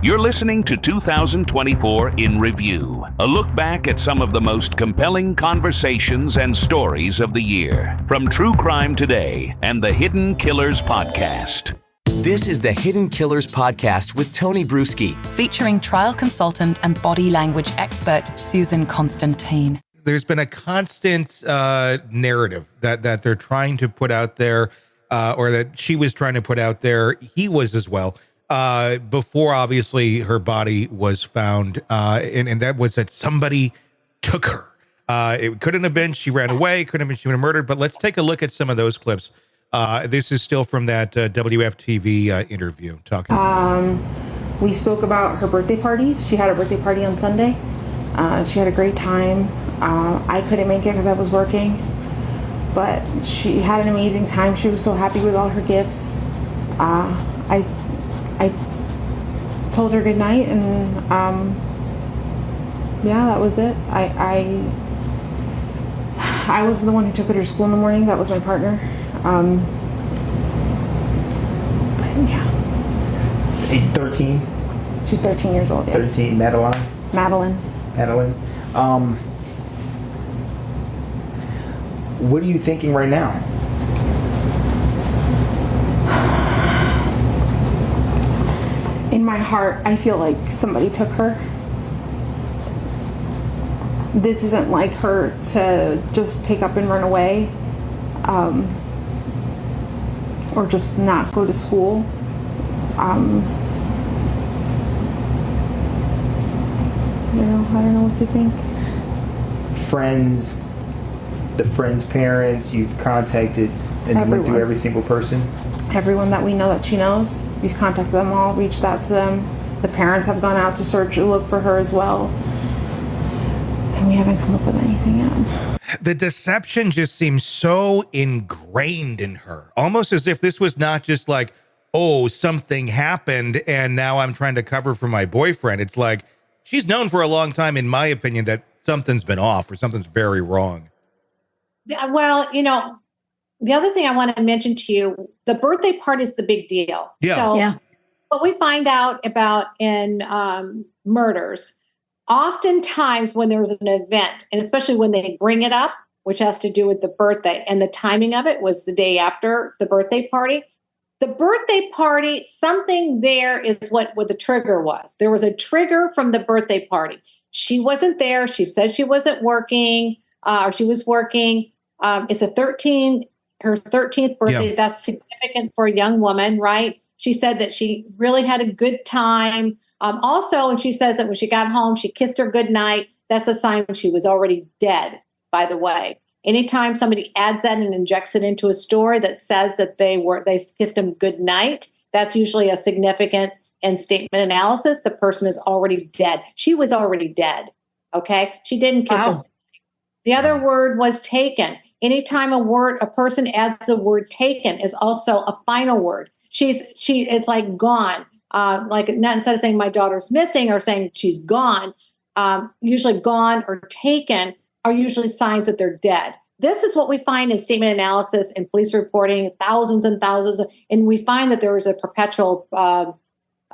You're listening to 2024 in Review, a look back at some of the most compelling conversations and stories of the year, from True Crime Today and the Hidden Killers Podcast. This is the Hidden Killers Podcast with Tony Brueski, featuring trial consultant and body language expert Susan Constantine. There's been a constant narrative that they're trying to put out there, or that she was trying to put out there. He was as well. Before, obviously, her body was found, and that was that somebody took her. It couldn't have been she ran away, couldn't have been she was murdered, but let's take a look at some of those clips. This is still from that WFTV interview. We spoke about her birthday party. She had a birthday party on Sunday. She had a great time. I couldn't make it because I was working, but she had an amazing time. She was so happy with all her gifts. I told her good night, and yeah, that was it. I wasn't the one who took her to school in the morning. That was my partner. But yeah. 13? She's 13 years old, yes. 13, Madeline? Madeline. What are you thinking right now? In my heart, I feel like somebody took her. This isn't like her to just pick up and run away, or just not go to school. I don't know what to think. Friends, the friends' parents, you've contacted and went through every single person? Everyone that we know that she knows, we've contacted them all, reached out to them. The parents have gone out to search and look for her as well. And we haven't come up with anything yet. The deception just seems so ingrained in her, almost as if this was not just like, oh, something happened and now I'm trying to cover for my boyfriend. It's like, she's known for a long time, in my opinion, that something's been off or something's very wrong. Well, the other thing I want to mention to you, the birthday party is the big deal. Yeah. So what we find out about in murders, oftentimes when there's an event, and especially when they bring it up, which has to do with the birthday, and the timing of it was the day after the birthday party. The birthday party, something there is what the trigger was. There was a trigger from the birthday party. She wasn't there. She said she wasn't working, or she was working. It's her 13th birthday. Yeah. That's significant for a young woman, right? She said that she really had a good time. Also, and she says that when she got home, she kissed her goodnight. That's a sign she was already dead, by the way. Anytime somebody adds that and injects it into a story that says that they kissed him goodnight, that's usually a significance and statement analysis. The person is already dead. She was already dead. Okay. She didn't kiss him. The other word was taken. Anytime a person adds the word taken is also a final word. It's like gone. Like not instead of saying my daughter's missing or saying she's gone, usually gone or taken are usually signs that they're dead. This is what we find in statement analysis and police reporting, thousands and thousands. And we find that there is a perpetual, what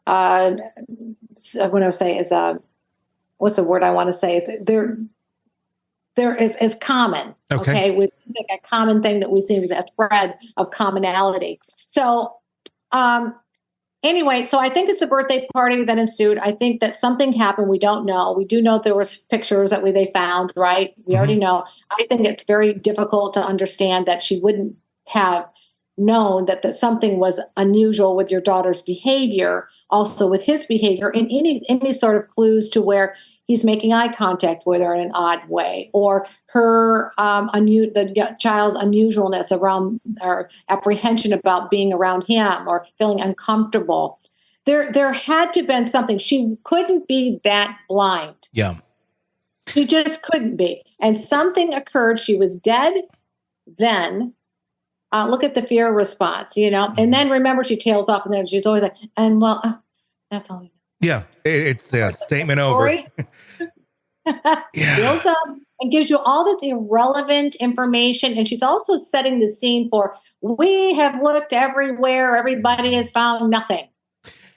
I say is, what's the word I want to say? Is there is common. Okay. With like a common thing that we see is a thread of commonality. So, anyway, so I think it's the birthday party that ensued. I think that something happened. We don't know. We do know there was pictures that they found, right? We already know. I think it's very difficult to understand that she wouldn't have known that something was unusual with your daughter's behavior, also with his behavior, and any sort of clues to where he's making eye contact with her in an odd way, or her the child's unusualness around or apprehension about being around him or feeling uncomfortable. There had to have been something. She couldn't be that blind. Yeah. She just couldn't be. And something occurred. She was dead then. Look at the fear response, And then remember, she tails off, and then she's always like, and well, that's all. Yeah, it's statement over. Builds up and gives you all this irrelevant information. And she's also setting the scene for, we have looked everywhere. Everybody has found nothing.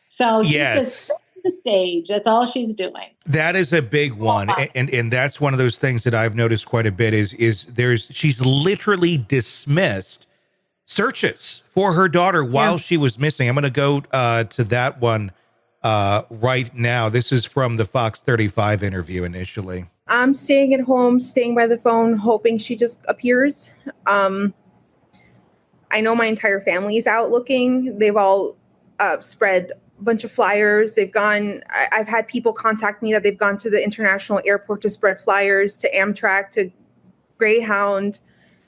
So she's just setting the stage. That's all she's doing. That is a big one. And that's one of those things that I've noticed quite a bit is she's literally dismissed searches for her daughter while she was missing. I'm going to go to that one right now. This is from the Fox 35 interview initially. I'm staying at home, staying by the phone, hoping she just appears. I know my entire family is out looking. They've all spread a bunch of flyers. I've had people contact me that they've gone to the international airport to spread flyers, to Amtrak, to Greyhound,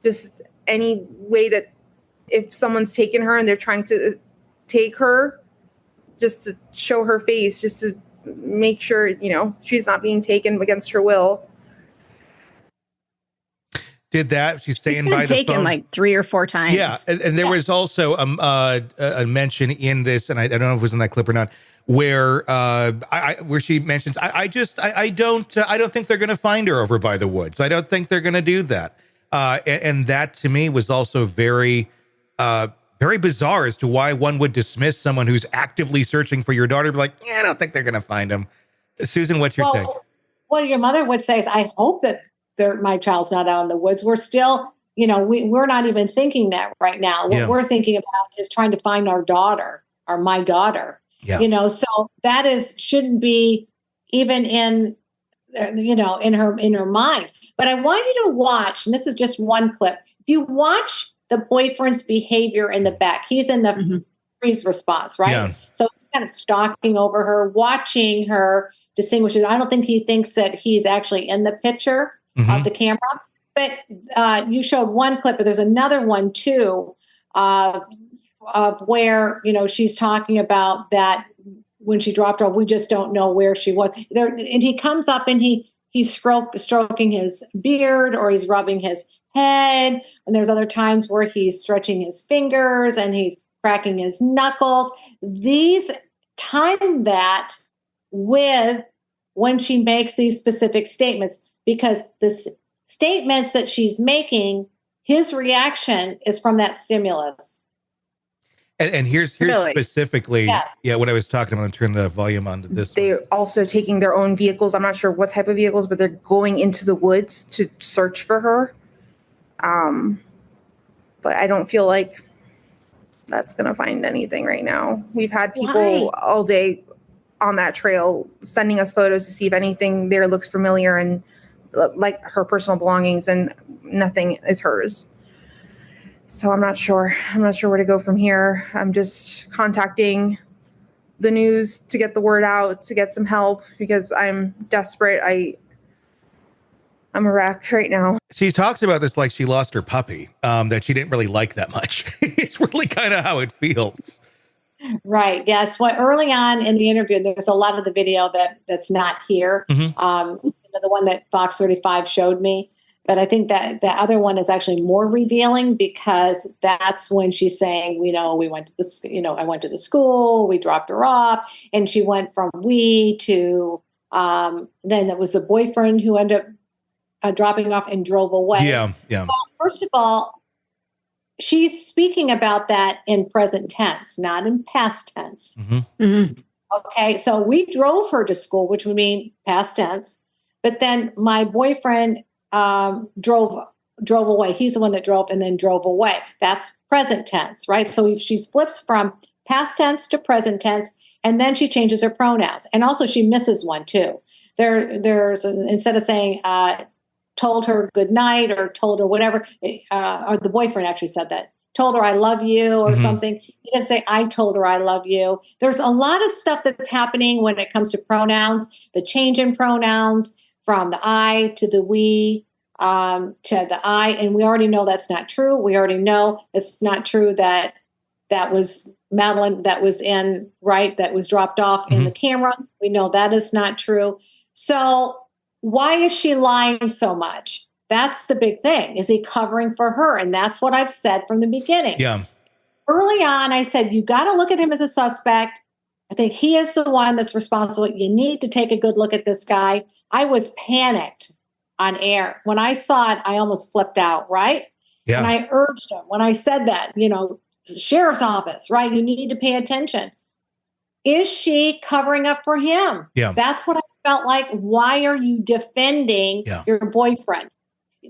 just any way that if someone's taken her and they're trying to take her, just to show her face, just to make sure, she's not being taken against her will. Did that. She's staying by the taken phone like 3 or 4 times. Yeah. And there was also a mention in this, and I don't know if it was in that clip or not, where where she mentions, I don't think they're going to find her over by the woods. I don't think they're going to do that. And that to me was also very bizarre as to why one would dismiss someone who's actively searching for your daughter. Be like, I don't think they're going to find him. Susan, what's your take? What your mother would say is, I hope that my child's not out in the woods. We're still, we're not even thinking that right now. What we're thinking about is trying to find our daughter, or my daughter. Yeah. So that shouldn't be even in her mind. But I want you to watch, and this is just one clip. If you watch the boyfriend's behavior in the back, he's in the freeze response, right? Yeah. So he's kind of stalking over her, watching her distinguish it. I don't think he thinks that he's actually in the picture of the camera. But you showed one clip, but there's another one too, of where, she's talking about that when she dropped her, we just don't know where she was there. And he comes up and he's stroking his beard, or he's rubbing his head. And there's other times where he's stretching his fingers and he's cracking his knuckles. These time that with when she makes these specific statements, because the statements that she's making, his reaction is from that stimulus. And here's really? Specifically, what I was talking about. Turn the volume on to this. They're also taking their own vehicles. I'm not sure what type of vehicles, but they're going into the woods to search for her. But I don't feel like that's going to find anything right now. We've had people all day on that trail sending us photos to see if anything there looks familiar and like her personal belongings, and nothing is hers. So I'm not sure where to go from here. I'm just contacting the news to get the word out, to get some help, because I'm desperate. I'm a wreck right now. She talks about this like she lost her puppy, that she didn't really like that much. It's really kind of how it feels. Right. Yes. Well, early on in the interview, there's a lot of the video that's not here. The one that Fox 35 showed me. But I think that the other one is actually more revealing, because that's when she's saying, we went to I went to the school, we dropped her off, and she went from we to, then it was a boyfriend who ended up dropping off and drove away. Yeah. Well, first of all, she's speaking about that in present tense, not in past tense. Okay. So we drove her to school, which would mean past tense. But then my boyfriend drove away. He's the one that drove and then drove away. That's present tense, right? So if she flips from past tense to present tense, and then she changes her pronouns. And also she misses one too. There's instead of saying told her good night or told her whatever, or the boyfriend actually said that, told her I love you or something. He doesn't say I told her I love you. There's a lot of stuff that's happening when it comes to pronouns, the change in pronouns from the I to the we to the I. And we already know that's not true. We already know it's not true that was Madeline that was that was dropped off in the camera. We know that is not true. So why is she lying so much? That's the big thing. Is he covering for her? And that's what I've said from the beginning. Yeah. Early on, I said, you got to look at him as a suspect. I think he is the one that's responsible. You need to take a good look at this guy. I was panicked on air. When I saw it, I almost flipped out, right? Yeah. And I urged him when I said that, sheriff's office, right? You need to pay attention. is she covering up for him? Yeah. That's what I felt like. Why are you defending your boyfriend?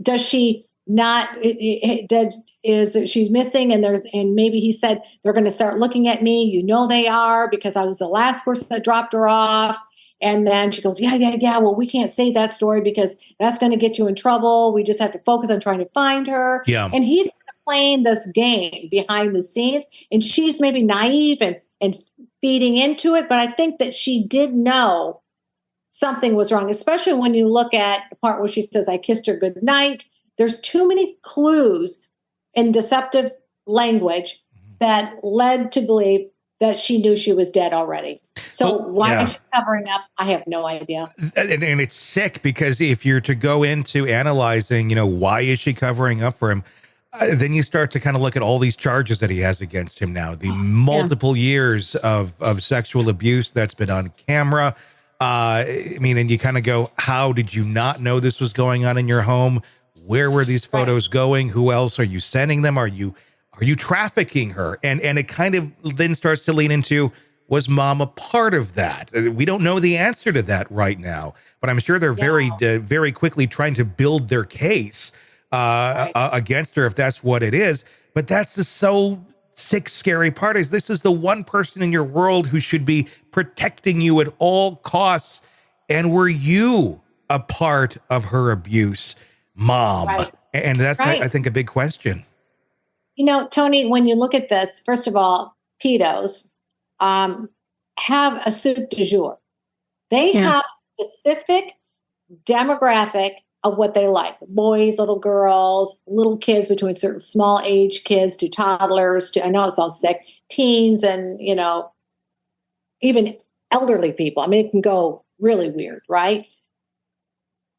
Does she not, is she's missing? And maybe he said, they're going to start looking at me. You know, they are, because I was the last person that dropped her off. And then she goes, yeah. Well, we can't say that story because that's going to get you in trouble. We just have to focus on trying to find her. Yeah. And he's playing this game behind the scenes, and she's maybe naive and feeding into it. But I think that she did know something was wrong, especially when you look at the part where she says, I kissed her goodnight. There's too many clues in deceptive language that led to believe that she knew she was dead already. So why is she covering up? I have no idea. And it's sick, because if you're to go into analyzing, why is she covering up for him? Then you start to kind of look at all these charges that he has against him now, the multiple years of sexual abuse that's been on camera. And you kind of go, how did you not know this was going on in your home? Where were these photos going? Who else are you sending them? Are you trafficking her? And it kind of then starts to lean into, was mom a part of that? We don't know the answer to that right now, but I'm sure they're very quickly trying to build their case against her, if that's what it is. But that's the so sick, scary part, is this is the one person in your world who should be protecting you at all costs. And were you a part of her abuse, mom? Right. And that's, I think, a big question. Tony, when you look at this, first of all, pedos have a soup du jour. They have a specific demographic of what they like. Boys, little girls, little kids between certain small age kids to toddlers to, I know it sounds sick, teens and, even elderly people. I mean, it can go really weird, right?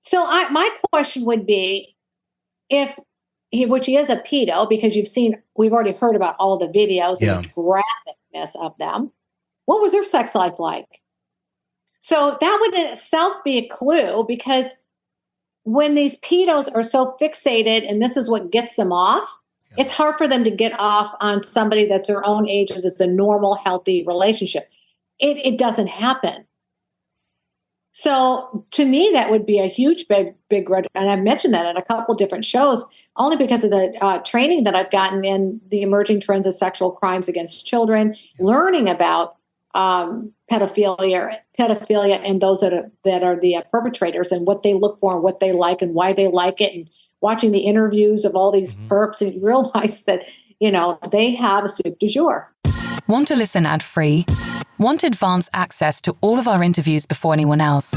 So my question would be, which he is a pedo, because we've already heard about all the videos and the graphicness of them. What was their sex life like? So that would in itself be a clue, because when these pedos are so fixated and this is what gets them off, it's hard for them to get off on somebody that's their own age and it's a normal, healthy relationship. It doesn't happen. So to me, that would be a huge, big red. And I've mentioned that in a couple of different shows, only because of the training that I've gotten in the emerging trends of sexual crimes against children, learning about pedophilia and those that are the perpetrators and what they look for and what they like and why they like it, and watching the interviews of all these perps, and realize that, they have a soup du jour. Want to listen ad-free? Want advanced access to all of our interviews before anyone else?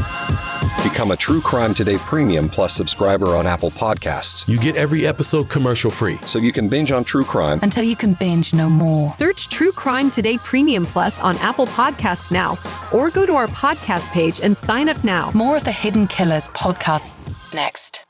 Become a True Crime Today Premium Plus subscriber on Apple Podcasts. You get every episode commercial-free, so you can binge on true crime until you can binge no more. Search True Crime Today Premium Plus on Apple Podcasts now, or go to our podcast page and sign up now. More of the Hidden Killers podcast next.